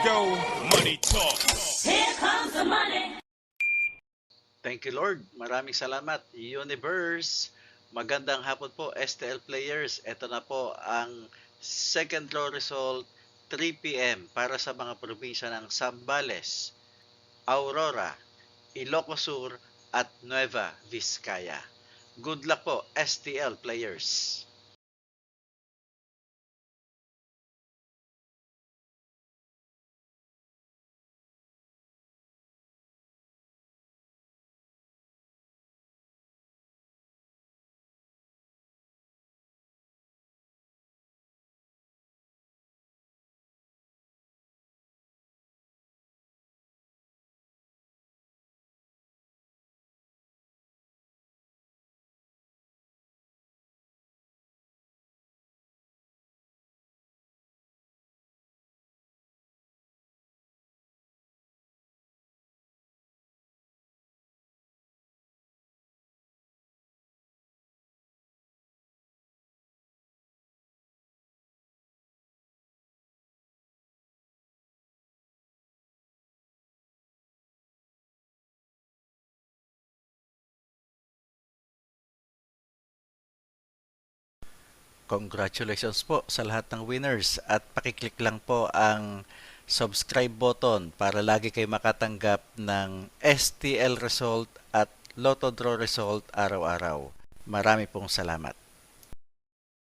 go, money talk. Here comes the money. Thank you Lord. Maraming salamat. Universe. Magandang hapon po STL players. Ito na po ang second draw result 3 p.m. para sa mga probinsya ng Zambales, Aurora, Ilocos Sur at Nueva Vizcaya. Good luck po STL players. Congratulations po sa lahat ng winners at pakiclick lang po ang subscribe button para lagi kayo makatanggap ng STL result at Lotto Draw result araw-araw. Marami pong salamat.